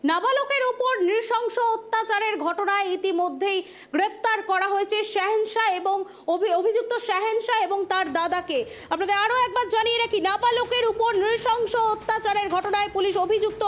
নাবালকের উপর নৃশংস অত্যাচারের ঘটনায় ইতিমধ্যেই গ্রেপ্তার করা হয়েছে শাহেনশা এবং অভিযুক্ত শাহেনশা এবং তার দাদাকে। আপনাদের আরো একবার জানিয়ে রাখি, নাবালকের উপর নৃশংস অত্যাচারের ঘটনায় পুলিশ অভিযুক্ত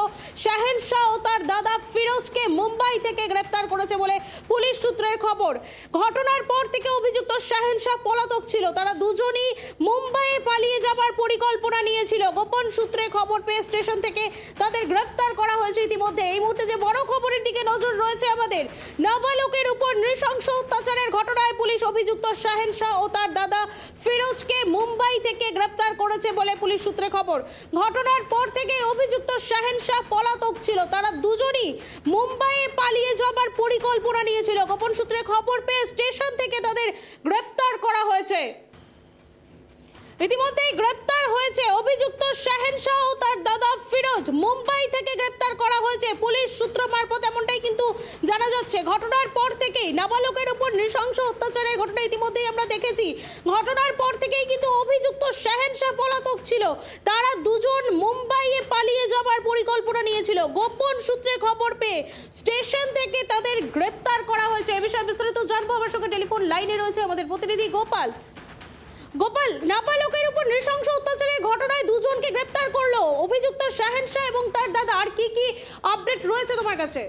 শাহেনশা ও তার দাদা ফিরোজকে মুম্বাই থেকে গ্রেপ্তার করেছে বলে পুলিশ সূত্রের খবর। ঘটনার পর থেকে অভিযুক্ত শাহেনশা পলাতক ছিল। তারা দুজনই মুম্বাইয়ে পালিয়ে যাবার পরিকল্পনা নিয়েছিল। গোপন সূত্রে খবর পেয়ে স্টেশন থেকে তাদের গ্রেপ্তার করা হয়েছে ইতিমধ্যে। এই মুহূর্তে যে বড় খবরের দিকে নজর রয়েছে আমাদের, নাবালকের উপর নৃশংস অত্যাচারের ঘটনায় পুলিশ অভিযুক্ত শাহেনশা ও তার দাদা ফিরোজকে মুম্বাই থেকে গ্রেপ্তার করেছে বলে পুলিশ সূত্রে খবর। ঘটনার পর থেকে অভিযুক্ত শাহেনশা পলাতক ছিল। তারা দুজনই মুম্বাইয়ে পালিয়ে যাবার পরিকল্পনা নিয়েছিল। গোপন সূত্রে খবর পেয়ে স্টেশন থেকে তাদের গ্রেপ্তার করা হয়েছে। ইতিমধ্যেই গ্রেপ্তার হয়েছে অভিযুক্ত শাহেনশা ও তার দাদা ফিরোজ। মুম্বাই থেকে গ্রেপ্তার করা হয়েছে পুলিশ সূত্র মারফত, এমনটাই কিন্তু জানা যাচ্ছে। ঘটনার পর থেকেই নাবালকের উপর নৃশংস অত্যাচারের ঘটনা ইতিমধ্যেই আমরা দেখেছি। ঘটনার পর থেকেই কিন্তু অভিযুক্ত শাহেনশা পলাতক ছিল। তারা দুজন মুম্বাইয়ে পালিয়ে যাবার পরিকল্পনা নিয়েছিল। গোপন সূত্রে খবর পেয়ে স্টেশন থেকে তাদের গ্রেপ্তার করা হয়েছে। এ বিষয়ে বিস্তারিত জানবো। আমার সঙ্গে টেলিফোন লাইনে রয়েছে আমাদের প্রতিনিধি গোপাল। নাবালকের উপর নৃশংস অত্যাচারের ঘটনায় দুজনকে গ্রেপ্তার করলো অভিযুক্ত শাহেনশা এবং তার দাদা। আর কি কি আপডেট রয়েছে তোমার কাছে?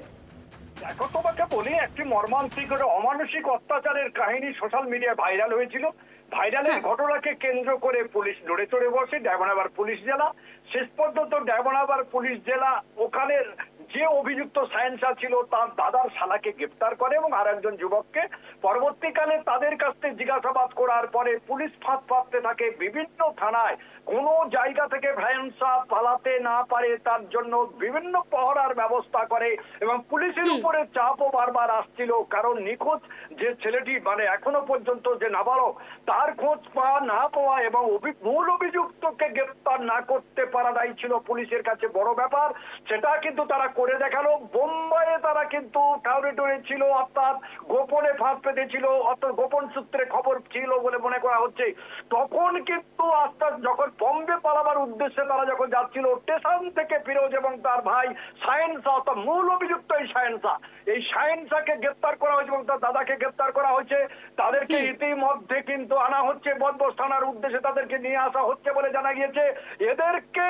এখন তোমাকে বলি, একটি মর্মান্তিক অমানসিক অত্যাচারের কাহিনী সোশ্যাল মিডিয়ায় ভাইরাল হয়েছিল। ভাইরালের ঘটনাকে কেন্দ্র করে পুলিশ নড়ে চড়ে বসে। ডায়মন্ডহারবার পুলিশ জেলা, শেষ পর্যন্ত ডায়মন্ডহারবার পুলিশ জেলা ওখানের যে অভিযুক্ত শাহেনশা ছিল তার দাদার শালাকে গ্রেপ্তার করে এবং আর একজন যুবককে। পরবর্তীকালে তাদের কাছ থেকে জিজ্ঞাসাবাদ করার পরে পুলিশ ফাঁদ পাততে থাকে বিভিন্ন থানায়। কোন জায়গা থেকে শাহেনশা পালাতে না পারে তার জন্য বিভিন্ন পহরার ব্যবস্থা করে এবং পুলিশের উপরে চাপও বারবার আসছিল। কারণ নিখোঁজ যে ছেলেটি, মানে এখনো পর্যন্ত যে নাবালক, তার খোঁজ পাওয়া না পাওয়া এবং মূল অভিযুক্তকে গ্রেপ্তার না করতে পারাটাই ছিল পুলিশের কাছে বড় ব্যাপার। সেটা কিন্তু তারা করে দেখালো। বোম্বাইয়ে তারা কিন্তু টাউরে ছিল, অর্থাৎ গোপনে ফাঁদ পেতেছিল, অর্থাৎ গোপন সূত্রে খবর ছিল বলে মনে করা হচ্ছে। তখন কিন্তু আস্তে যখন বম্বে পালাবার উদ্দেশ্যে তারা যখন যাচ্ছিল, স্টেশন থেকে ফিরোজ এবং তার ভাই শাহেনশা, অর্থাৎ মূল অভিযুক্ত এই শাহেনশাকে গ্রেপ্তার করা হয়েছে এবং তার দাদাকে গ্রেপ্তার করা হয়েছে। তাদেরকে ইতিমধ্যে কিন্তু আনা হচ্ছে বজবজ থানার উদ্দেশ্যে, তাদেরকে নিয়ে আসা হচ্ছে বলে জানা গিয়েছে। এদেরকে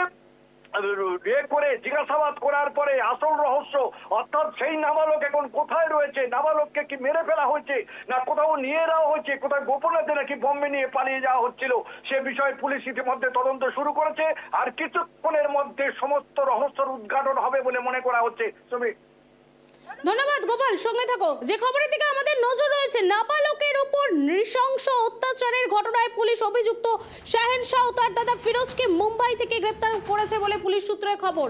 করে জিজ্ঞাসাবাদ করার পরে আসল রহস্য, অর্থাৎ সেই নাবালক এখন কোথায় রয়েছে, নাবালককে কি মেরে ফেলা হয়েছে না কোথাও নিয়ে যাওয়া হয়েছে, কোথাও গোপনেতে নাকি বম্বে নিয়ে পালিয়ে যাওয়া হচ্ছিল, সে বিষয়ে পুলিশ ইতিমধ্যে তদন্ত শুরু করেছে। আর কিছুক্ষণের মধ্যে সমস্ত রহস্যের উদ্ঘাটন হবে বলে মনে করা হচ্ছে। ধন্যবাদ গোপাল, সঙ্গে থাকো। যে খবরের দিকে আমাদের নজর রয়েছে, নাবালকের উপর নৃশংস অত্যাচারের ঘটনায় পুলিশ অভিযুক্ত শাহেনশা ও তার দাদা ফিরোজকে মুম্বাই থেকে গ্রেপ্তার করেছে বলে পুলিশ সূত্রে খবর।